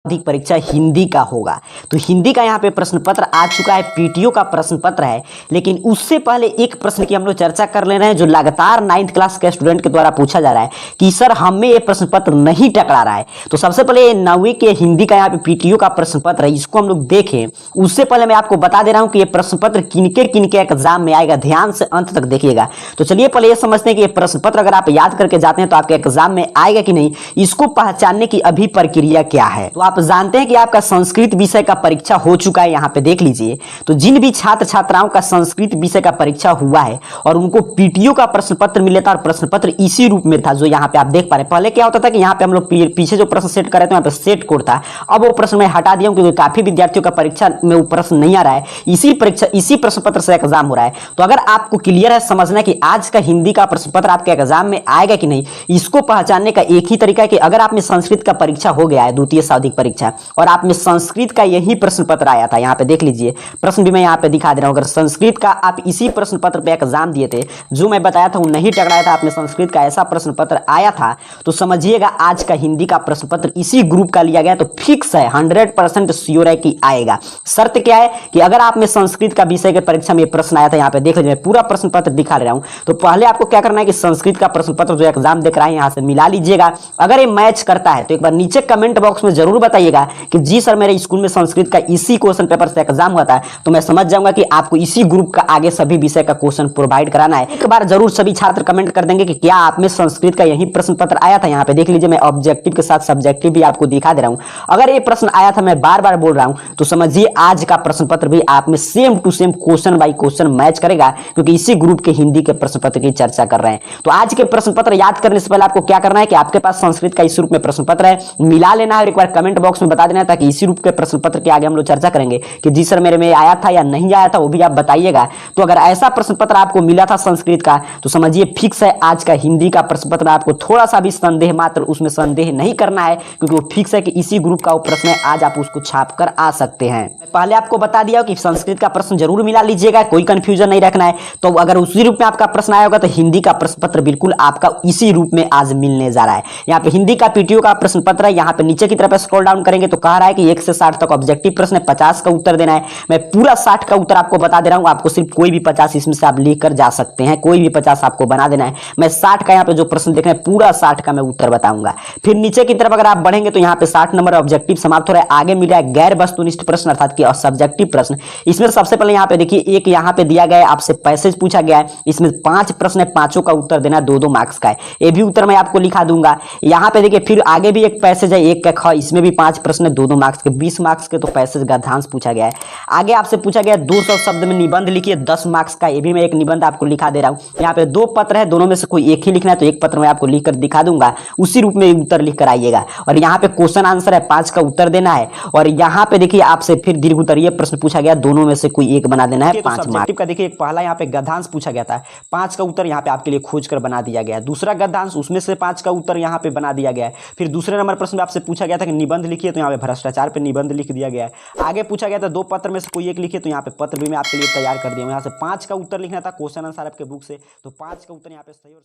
अधिक परीक्षा हिंदी का होगा। तो हिंदी का यहाँ पे प्रश्न पत्र आ चुका है, पीटीओ का प्रश्न पत्र है। लेकिन उससे पहले एक प्रश्न की हम लोग चर्चा कर ले रहे हैं जो लगातार 9th क्लास के स्टूडेंट के द्वारा पूछा जा रहा है कि सर हमें ये प्रश्न पत्र नहीं टकरा रहा है। तो सबसे पहले 9वीं के हिंदी का यहाँ पे पीटीओ का प्रश्न पत्र है, इसको हम लोग देखें। उससे पहले मैं आपको बता दे रहा हूं कि ये प्रश्न पत्र किनके एग्जाम में आएगा, ध्यान से अंत तक देखिएगा। तो चलिए पहले ये समझते हैं कि ये प्रश्न पत्र अगर आप याद करके जाते हैं तो आपके एग्जाम में आएगा कि नहीं, इसको पहचानने की अभी प्रक्रिया क्या है। तो आप जानते हैं कि आपका संस्कृत विषय का परीक्षा हो चुका है, यहाँ पे देख लीजिए। तो जिन भी छात्र छात्राओं का संस्कृत विषय का परीक्षा हुआ है और उनको पीटीओ का प्रश्न पत्र मिले था और प्रश्न पत्र इसी रूप में था जो यहाँ पे आप देख पा रहे हैं। पहले क्या होता था कि यहाँ पे हम लोग पीछे जो प्रश्न सेट कर रहे थे यहाँ पे सेट कोड था, अब वो प्रश्न मैं हटा दिया हूं क्योंकि काफी विद्यार्थियों का परीक्षा में वो प्रश्न नहीं आ रहा है, इसी प्रश्न पत्र से एग्जाम हो रहा है। तो अगर आपको क्लियर है समझना कि आज का हिंदी का प्रश्न पत्र आपके एग्जाम में आएगा कि नहीं, इसको पहचानने का एक ही तरीका है कि अगर आप में संस्कृत का परीक्षा हो गया है, द्वितीय सावधिक परीक्षा, और आप में संस्कृत का यही प्रश्न पत्र आया था, यहाँ पे देख लीजिए प्रश्न भी मैं यहाँ पे दिखा दे रहा हूं। अगर संस्कृत का आप इसी प्रश्न पत्र पे एग्जाम दिए थे, जो मैं बताया था वो नहीं टकराया था, आपने संस्कृत का ऐसा प्रश्न पत्र आया था, तो समझिएगा आज का हिंदी का प्रश्न पत्र इसी ग्रुप का लिया गया। तो फिक्स है, 100% श्योर है कि आएगा। शर्त क्या है कि अगर आप में संस्कृत का विषय के परीक्षा में प्रश्न आया था, यहाँ पे देख लीजिए मैं पूरा प्रश्न पत्र दिखा रहा हूं। तो पहले आपको क्या करना है कि संस्कृत का प्रश्न पत्र जो एग्जाम देख रहा है यहाँ से मिला लीजिएगा। अगर ये मैच करता है तो एक बार नीचे कमेंट बॉक्स में जरूर बताइएगा कि जी सर मेरे स्कूल में संस्कृत का इसी क्वेश्चन पेपर से एग्जाम हुआ था, तो मैं समझ जाऊंगा कि आपको इसी ग्रुप का आगे सभी विषय का क्वेश्चन प्रोवाइड कराना है। एक बार जरूर सभी छात्र कमेंट कर देंगे कि क्या आप में संस्कृत का यही प्रश्न पत्र आया था। यहाँ पे देख लीजिए मैं ऑब्जेक्टिव के साथ सब्जेक्टिव भी आपको दिखा दे रहा हूं। अगर ये प्रश्न आया था, मैं बार बार बोल रहा हूं, तो समझिए आज का प्रश्न पत्र भी आप में same to same question by question match करेगा, क्योंकि इसी ग्रुप के हिंदी के प्रश्न पत्र की चर्चा कर रहे हैं। तो आज के प्रश्न पत्र याद करने से पहले आपको क्या करना है कि आपके पास संस्कृत का इस रूप में प्रश्न पत्र है, मिला लेना है और एक बार कमेंट बॉक्स में बता देना है, ताकि इसी रूप के प्रश्न पत्र के आगे हम लोग चर्चा करेंगे कि जी सर मेरे में आया था या नहीं आया था, वो भी आप बताइएगा। तो अगर ऐसा प्रश्न पत्र आपको मिला था संस्कृत का, तो समझिए फिक्स है आज का हिंदी का प्रश्न पत्र आपको थोड़ा सा भी संदेह, मात्र उसमें संदेह नहीं करना है, क्योंकि वो फिक्स है कि इसी ग्रुप का वो प्रश्न है, आज आप उसको छाप कर आ सकते हैं। पहले आपको बता दिया कि संस्कृत का प्रश्न जरूर मिला लीजिएगा, कोई कंफ्यूजन नहीं रखना है। तो अगर उसी रूप में आपका प्रश्न आया होगा तो हिंदी का प्रश्न पत्र बिल्कुल आपका इसी रूप में आज मिलने जा रहा है। यहाँ पे हिंदी का पीटीओ का प्रश्न पत्र है, यहाँ पे नीचे की तरफ स्क्रॉल डाउन करेंगे तो कह रहा है कि 1 से 60 तक ऑब्जेक्टिव प्रश्न है, 50 का उत्तर देना है। मैं पूरा 60 का उत्तर आपको बता दे रहा हूं, आपको सिर्फ कोई भी 50 इसमें से आप लिख कर जा सकते हैं, कोई भी 50 आपको बना देना है। मैं 60 का यहाँ पे जो प्रश्न देख रहे हैं पूरा 60 का मैं उत्तर बताऊंगा। फिर नीचे की तरफ अगर आप बढ़ेंगे तो यहाँ पे 60 नंबर ऑब्जेक्टिव समाप्त हो रहा है। आगे मिला है गैर वस्तुनिष्ठ प्रश्न अर्थात कि सब्जेक्टिव प्रश्न। इसमें सबसे पहले यहाँ पे देखिए एक यहाँ पे दिया गया है, आपसे पैसेज पूछा गया है, इसमें 5 प्रश्न है, पांचों का उत्तर देना 2-2 मार्क्स का है। ये भी उत्तर मैं आपको लिखा दूंगा। यहाँ पे देखिए फिर आगे भी एक पैसेज है, 1 का ख, इसमें भी 5 प्रश्न है, 2-2 मार्क्स के, 20 मार्क्स के तो पैसेज गद्यांश पूछा गया है। आगे आपसे पूछा गया 200 शब्द में निबंध लिखिए, 10 मार्क्स का, ये भी मैं एक निबंध आपको लिखा दे रहा हूँ। यहाँ पे 2 पत्र है, दोनों में से कोई एक ही लिखना है, तो एक पत्र मैं आपको लिखकर दिखा दूंगा, उसी रूप में उत्तर लिख कर आइएगा। और यहाँ पे क्वेश्चन आंसर है, 5 का उत्तर देना है। और यहाँ पे देखिए आपसे फिर दीर्घ उत्तरीय प्रश्न पूछा गया, दोनों में से कोई एक बना देना है, 5 मार्क्स का। देखिए एक पहला यहाँ पे गद्यांश पूछा गया था, 5 का उत्तर यहाँ पे आपके लिए खोज कर बना दिया गया है। दूसरा गद्यांश, उसमें से 5 का उत्तर यहाँ पे बना दिया गया है। फिर दूसरे नंबर प्रश्न में आपसे पूछा गया था कि निबंध लिखिए, तो यहाँ पे भ्रष्टाचार पे निबंध लिख दिया गया है। आगे पूछा गया था 2 पत्र में से कोई एक लिखिए, तो यहाँ पे पत्र भी मैं आपके लिए तैयार कर दिया हूँ। यहाँ से 5 का उत्तर लिखना था, क्वेश्चन आंसर आपके बुक से, तो 5 का उत्तर यहाँ पे सही और